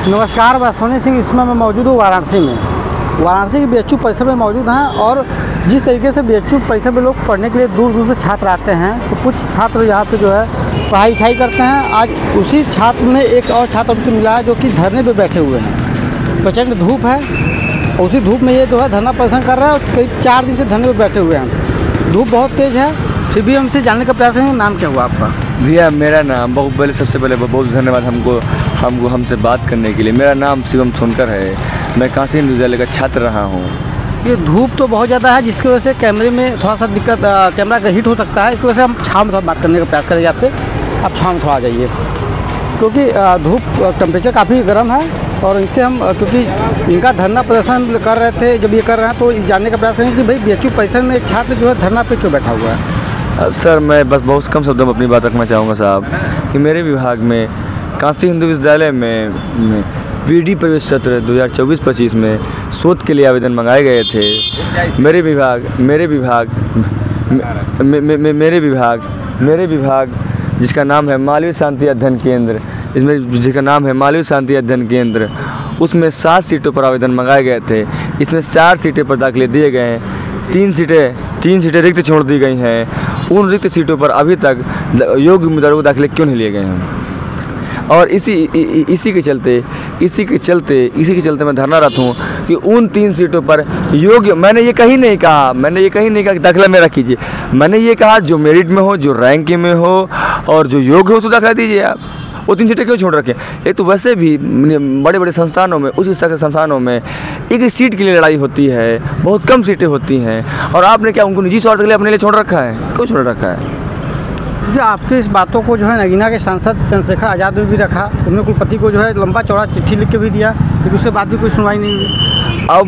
नमस्कार, मैं सोनी सिंह। इसमें मैं मौजूद हूँ वाराणसी में। वाराणसी के बीएचयू परिसर में मौजूद हैं और जिस तरीके से बीएचयू परिसर में लोग पढ़ने के लिए दूर दूर से छात्र आते हैं, तो कुछ छात्र यहाँ पे जो है पढ़ाई लिखाई करते हैं। आज उसी छात्र में एक और छात्र हमसे मिला है जो कि धरने पे बैठे हुए हैं। प्रचंड धूप है, उसी धूप में ये जो है धरना प्रदर्शन कर रहा है और करीब 4 दिन से धरने पे बैठे हुए हैं। धूप बहुत तेज़ है, फिर भी हमसे जानने का प्रयास करेंगे। नाम क्या हुआ आपका? भैया मेरा नाम सबसे पहले बहुत धन्यवाद हमसे बात करने के लिए। मेरा नाम शिवम सोनकर है। मैं काशी हिंदू विद्यालय का छात्र रहा हूँ। ये धूप तो बहुत ज़्यादा है, जिसकी वजह से कैमरे में थोड़ा सा दिक्कत, कैमरा का हीट हो सकता है। इसकी वजह से हम छाँव में थोड़ा बात करने का प्रयास करेंगे आपसे। आप छाँव में थोड़ा आ जाइए, क्योंकि धूप टेम्परेचर काफ़ी गर्म है और इनसे हम क्योंकि इनका धरना प्रदर्शन कर रहे थे, जब ये कर रहे हैं तो जानने का प्रयास करेंगे कि भाई बीएचयू परिसर में एक छात्र जो है धरना पे क्यों बैठा हुआ है। सर मैं बस बहुत कम शब्दों में अपनी बात रखना चाहूँगा साहब कि मेरे विभाग में काशी हिंदू विद्यालय में बीडी प्रवेश सत्र 2024-25 में शोध के लिए आवेदन मंगाए गए थे। मेरे विभाग जिसका नाम है मालवीय शांति अध्ययन केंद्र, उसमें 7 सीटों पर आवेदन मंगाए गए थे। इसमें 4 सीटें पर दाखिले दिए गए हैं। 3 सीटें रिक्त छोड़ दी गई हैं। उन रिक्त सीटों पर अभी तक योग्य उम्मीदवारों को दाखिले क्यों नहीं लिए गए हैं? और इसी के चलते मैं धरनारत हूँ कि उन 3 सीटों पर योग्य, मैंने ये कहीं नहीं कहा कि दाखिला मेरा कीजिए। मैंने ये कहा जो मेरिट में हो, जो रैंक में हो और जो योग्य हो उसको दाखिला दीजिए। आप वो 3 सीटें क्यों छोड़ रखें? एक तो वैसे भी बड़े बड़े संस्थानों में, उस हिस्सा के संस्थानों में एक सीट के लिए लड़ाई होती है, बहुत कम सीटें होती हैं। और आपने क्या उनको निजी स्वार्थ के लिए अपने लिए छोड़ रखा है? क्यों छोड़ रखा है? जो आपके इस बातों को जो है नगीना के सांसद चंद्रशेखर आज़ाद ने भी रखा। उन्होंने कुलपति को जो है लंबा चौड़ा चिट्ठी लिख के भी दिया, लेकिन उसके बाद भी कोई सुनवाई नहीं हुई। अब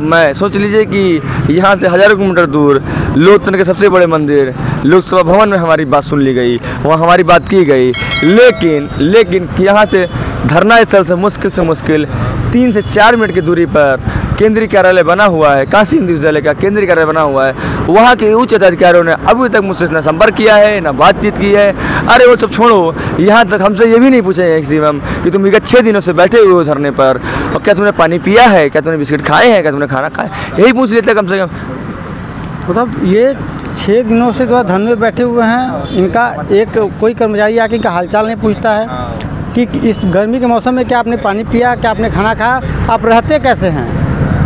मैं सोच लीजिए कि यहाँ से हज़ारों किलोमीटर दूर लोकतंत्र के सबसे बड़े मंदिर लोकसभा भवन में हमारी बात सुन ली गई, वहाँ हमारी बात की गई। लेकिन यहाँ से धरना स्थल से मुश्किल 3 से 4 मिनट की दूरी पर केंद्रीय कार्यालय बना हुआ है। काशी हिंदू विद्यालय का केंद्रीय कार्यालय बना हुआ है। वहाँ के उच्च अधिकारियों ने अभी तक मुझसे न संपर्क किया है, न बातचीत की है। अरे वो सब छोड़ो, यहाँ तक हमसे ये भी नहीं पूछे हैं शिवम कि तुम विगत 6 दिनों से बैठे हुए हो धरने पर, और क्या तुमने पानी पिया है, क्या तुमने बिस्किट खाए हैं, क्या तुमने खाना खाया, यही पूछ लेते कम से कम। मतलब ये 6 दिनों से जो है धरने में बैठे हुए हैं। इनका एक कोई कर्मचारी आके इनका हालचाल नहीं पूछता है कि इस गर्मी के मौसम में क्या आपने पानी पिया, क्या आपने खाना खाया, आप रहते कैसे हैं,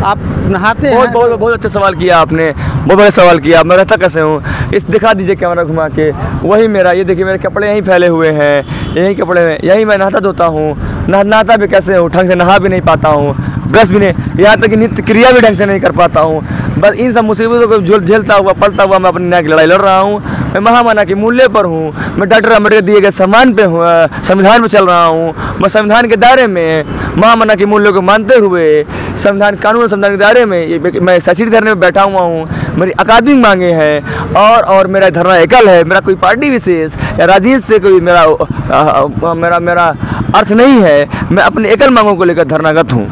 आप नहाते हैं? बहुत अच्छा सवाल किया आपने, बहुत बड़ा सवाल किया। मैं रहता कैसे हूँ? इस दिखा दीजिए कैमरा घुमा के, वही मेरा, ये देखिए मेरे कपड़े यहीं फैले हुए हैं, यही कपड़े में यही मैं नहाता धोता हूँ। नहाता भी कैसे हूँ? ढंग से नहा भी नहीं पाता हूँ, ब्रश भी नहीं, यहाँ तक कि नित्य क्रिया भी ढंग से नहीं कर पाता हूँ। बस इन सब मुसीबतों को झेलता हुआ पलता हुआ मैं अपनी न्याय की लड़ाई लड़ रहा हूँ। मैं महामानव के मूल्य पर हूँ। मैं डॉक्टर अम्बेडकर दिए गए सम्मान पे हूँ, संविधान में चल रहा हूँ। मैं संविधान के दायरे में महामानव के मूल्यों को मानते हुए संविधान कानून और संविधान के दायरे में मैं सचिव धरने में बैठा हुआ हूँ। मेरी अकादमिक मांगे हैं और मेरा धरना एकल है। मेरा कोई पार्टी विशेष या राजनीति से कोई मेरा अर्थ नहीं है। मैं अपने एकल मांगों को लेकर धरनागत हूँ।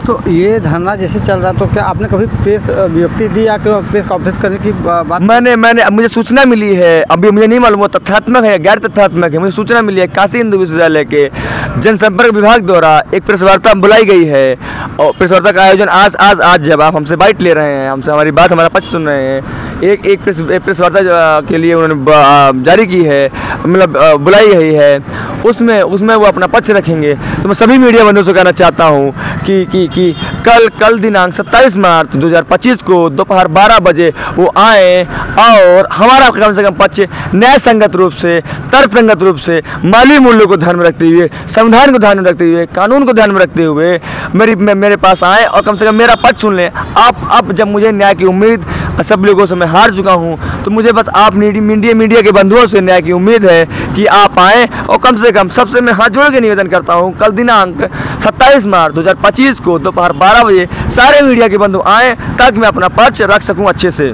तो ये धरना जैसे चल रहा, तो क्या आपने कभी प्रेस विज्ञप्ति दी या प्रेस कॉन्फ्रेंस करने की बात? मैंने मुझे सूचना मिली है, अभी मुझे नहीं मालूम वो तथ्यात्मक है या गैर तथ्यात्मक है। मुझे सूचना मिली है काशी हिंदू विश्वविद्यालय के जनसंपर्क विभाग द्वारा एक प्रेस वार्ता बुलाई गई है। और प्रेस वार्ता का आयोजन आज जब आप हमसे बाइट ले रहे हैं, हमसे हमारा पक्ष सुन रहे हैं, एक प्रेस वार्ता के लिए उन्होंने जारी की है, मतलब बुलाई गई है। उसमें वो अपना पक्ष रखेंगे। तो मैं सभी मीडिया बंधुओं से कहना चाहता हूँ कि कल दिनांक 27 मार्च 2025 को दोपहर 12 बजे वो आए और हमारा कम से कम पक्ष न्याय संगत रूप से, तर्कसंगत रूप से, मानवीय मूल्यों को ध्यान में रखते हुए, संविधान को ध्यान में रखते हुए, कानून को ध्यान में रखते हुए मेरे पास आए और कम से कम मेरा पक्ष सुन लें। अब जब मुझे न्याय की उम्मीद सब लोगों से मैं हार चुका हूँ, तो मुझे बस आप मीडिया के बंधुओं से न्याय की उम्मीद है कि आप आएँ और कम से कम सबसे मैं हाथ जोड़ के निवेदन करता हूँ, कल दिनांक 27 मार्च 2025 को दोपहर 12 बजे सारे मीडिया के बंधु आएँ ताकि मैं अपना पक्ष रख सकूँ अच्छे से।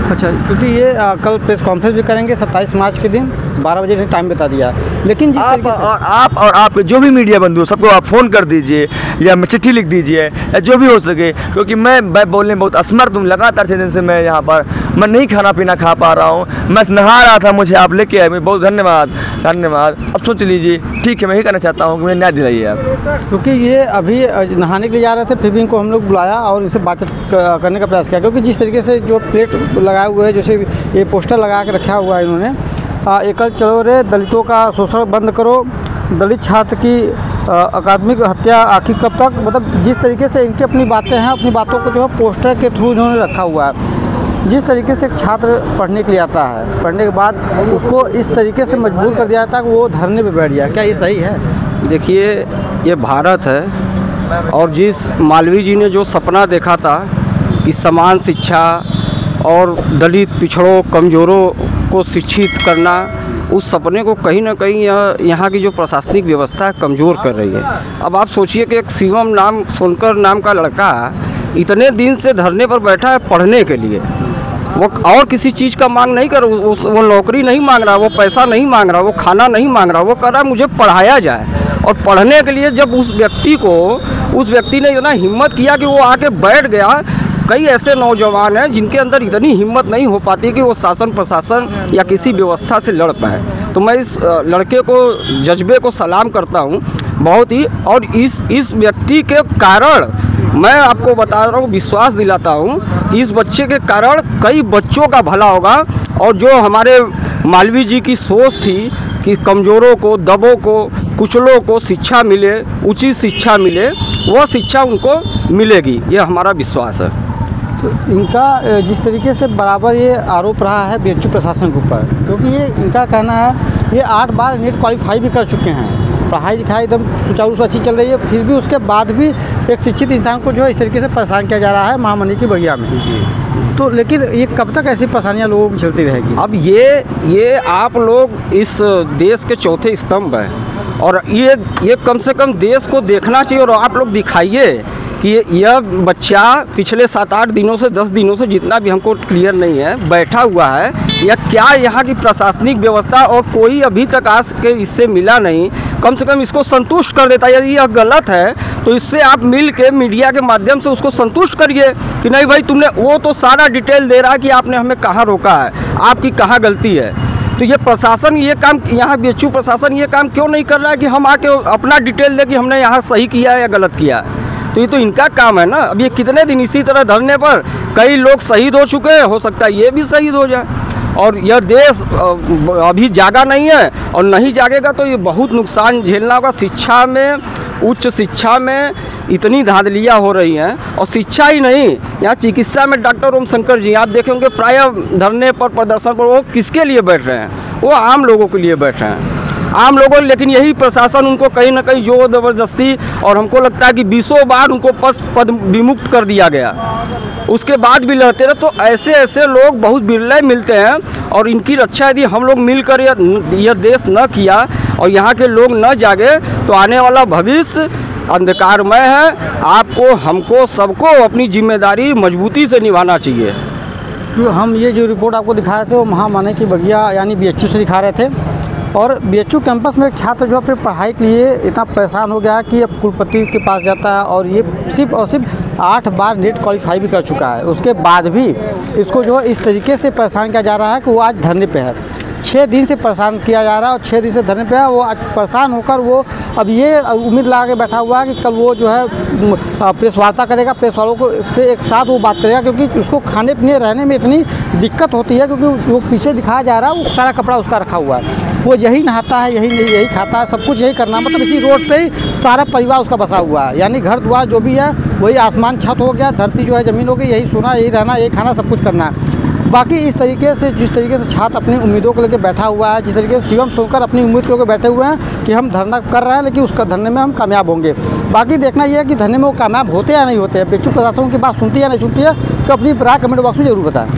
अच्छा, क्योंकि ये कल प्रेस कॉन्फ्रेंस भी करेंगे 27 मार्च के दिन 12 बजे टाइम बता दिया। लेकिन आप जो भी मीडिया बंधु सबको आप फ़ोन कर दीजिए या चिट्ठी लिख दीजिए या जो भी हो सके, क्योंकि मैं बोलने बहुत असमर्थ हूँ। लगातार 6 दिन से मैं यहाँ पर मैं नहीं खाना पीना खा पा रहा हूँ, मैं नहा रहा था, मुझे आप लेके आए, बहुत धन्यवाद धन्यवाद। अब सोच लीजिए, ठीक है, मैं ही करना चाहता हूँ कि मुझे न्याय दिलाइए आप। क्योंकि ये अभी नहाने के लिए जा रहे थे, फिर भी इनको हम लोग बुलाया और इनसे बातचीत करने का प्रयास किया, क्योंकि जिस तरीके से जो प्लेट लगाए हुए हैं, जैसे ये पोस्टर लगा के रखा हुआ है इन्होंने, एकल चलो रे, दलितों का शोषण बंद करो, दलित छात्र की अकादमिक हत्या आखिर कब तक, मतलब जिस तरीके से इनकी अपनी बातें हैं, अपनी बातों को जो है पोस्टर के थ्रू इन्होंने रखा हुआ है। जिस तरीके से एक छात्र पढ़ने के लिए आता है, पढ़ने के बाद उसको इस तरीके से मजबूर कर दिया जाता है कि वो धरने पे बैठ जाए, क्या ये सही है? देखिए, ये भारत है और जिस मालवीय जी ने जो सपना देखा था कि समान शिक्षा और दलित पिछड़ों कमज़ोरों को शिक्षित करना, उस सपने को कहीं ना कहीं यहाँ की जो प्रशासनिक व्यवस्था है कमज़ोर कर रही है। अब आप सोचिए कि एक शिवम नाम सोनकर नाम का लड़का इतने दिन से धरने पर बैठा है पढ़ने के लिए, वो और किसी चीज़ का मांग नहीं कर, वो नौकरी नहीं मांग रहा, वो पैसा नहीं मांग रहा, वो खाना नहीं मांग रहा, वो कह रहा है मुझे पढ़ाया जाए। और पढ़ने के लिए जब उस व्यक्ति ने इतना हिम्मत किया कि वो आके बैठ गया। कई ऐसे नौजवान हैं जिनके अंदर इतनी हिम्मत नहीं हो पाती कि वो शासन प्रशासन या किसी व्यवस्था से लड़ पाए। तो मैं इस लड़के को, जज्बे को सलाम करता हूँ बहुत ही। और इस व्यक्ति के कारण मैं आपको बता रहा हूँ, विश्वास दिलाता हूँ कि इस बच्चे के कारण कई बच्चों का भला होगा। और जो हमारे मालवीय जी की सोच थी कि कमज़ोरों को, दबों को, कुचलों को शिक्षा मिले, उचित शिक्षा मिले, वह शिक्षा उनको मिलेगी, ये हमारा विश्वास है। तो इनका जिस तरीके से बराबर ये आरोप रहा है बीएचयू प्रशासन के ऊपर, क्योंकि ये इनका कहना है ये 8 बार नेट क्वालिफाई भी कर चुके हैं, पढ़ाई लिखाई एकदम सुचारू रूप से अच्छी चल रही है, फिर भी उसके बाद भी एक शिक्षित इंसान को जो है इस तरीके से परेशान किया जा रहा है महामनी की बगिया में। तो लेकिन ये कब तक ऐसी परेशानियाँ लोगों की चलती रहेगी? अब ये आप लोग इस देश के चौथे स्तंभ हैं और ये कम से कम देश को देखना चाहिए। और आप लोग दिखाइए कि यह बच्चा पिछले 7-8 दिनों से 10 दिनों से, जितना भी हमको क्लियर नहीं है, बैठा हुआ है, या क्या यहाँ की प्रशासनिक व्यवस्था और कोई अभी तक आज के इससे मिला नहीं, कम से कम इसको संतुष्ट कर देता है। यदि यह गलत है तो इससे आप मिल के मीडिया के माध्यम से उसको संतुष्ट करिए कि नहीं भाई तुमने, वो तो सारा डिटेल दे रहा है कि आपने हमें कहाँ रोका है, आपकी कहाँ गलती है। तो ये प्रशासन ये काम, यहाँ बीएचयू प्रशासन ये काम क्यों नहीं कर रहा है कि हम आके अपना डिटेल दे कि हमने यहाँ सही किया है या गलत किया है। तो ये तो इनका काम है ना। अब ये कितने दिन इसी तरह धरने पर, कई लोग शहीद हो चुके हैं, हो सकता है ये भी शहीद हो जाए। और यह देश अभी जागा नहीं है और नहीं जागेगा तो ये बहुत नुकसान झेलना होगा। शिक्षा में, उच्च शिक्षा में इतनी धांधलियाँ हो रही हैं, और शिक्षा ही नहीं, यहाँ चिकित्सा में डॉक्टर ओम शंकर जी आप देखे होंगे प्रायः धरने पर, प्रदर्शन पर, वो किसके लिए बैठ रहे हैं? वो आम लोगों के लिए बैठ रहे हैं, आम लोगों। लेकिन यही प्रशासन उनको कहीं ना कहीं जोर ज़बरदस्ती, और हमको लगता है कि 20 बार उनको पद विमुक्त कर दिया गया, उसके बाद भी लड़ते रहे। तो ऐसे लोग बहुत बिरले मिलते हैं, और इनकी रक्षा यदि हम लोग मिलकर यह देश न किया और यहाँ के लोग न जागे तो आने वाला भविष्य अंधकारमय है। आपको, हमको, सबको अपनी जिम्मेदारी मजबूती से निभाना चाहिए। तो हम ये जो रिपोर्ट आपको दिखा रहे थे वो महामनी की बगिया यानी बीएचयू से दिखा रहे थे। और बीएचयू कैंपस में एक छात्र जो अपनी पढ़ाई के लिए इतना परेशान हो गया कि अब कुलपति के पास जाता है, और ये सिर्फ और सिर्फ 8 बार नेट क्वालिफाई भी कर चुका है, उसके बाद भी इसको जो है इस तरीके से परेशान किया जा रहा है कि वो आज धरने पे है। 6 दिन से परेशान किया जा रहा है और 6 दिन से धरने पे है। वो आज परेशान होकर वो अब ये उम्मीद लगा के बैठा हुआ है कि कल वो जो है प्रेस वार्ता करेगा, प्रेस वालों को से एक साथ वो बात करेगा, क्योंकि उसको खाने पीने रहने में इतनी दिक्कत होती है। क्योंकि वो पीछे दिखाया जा रहा है वो सारा कपड़ा उसका रखा हुआ है, वो यही नहाता है, यही खाता है, सब कुछ यही करना, मतलब इसी रोड पे ही सारा परिवार उसका बसा हुआ है। यानी घर द्वार जो भी है वही आसमान छत हो गया, धरती जो है ज़मीन हो गई, यही सोना, यही रहना, यही खाना, सब कुछ करना है। बाकी इस तरीके से, जिस तरीके से छात्र अपनी उम्मीदों को लेकर बैठा हुआ है, जिस तरीके से शिवम सोनकर अपनी उम्मीद को लेकर बैठे हुए हैं कि हम धरना कर रहे हैं लेकिन उसका धरने में हम कामयाब होंगे। बाकी देखना यह है कि धरने में वो कामयाब होते या नहीं होते हैं। बीएचयू प्रशासन की बात सुनती है नहीं सुनती है, तो अपनी राय कमेंट बॉक्स में जरूर बताएं।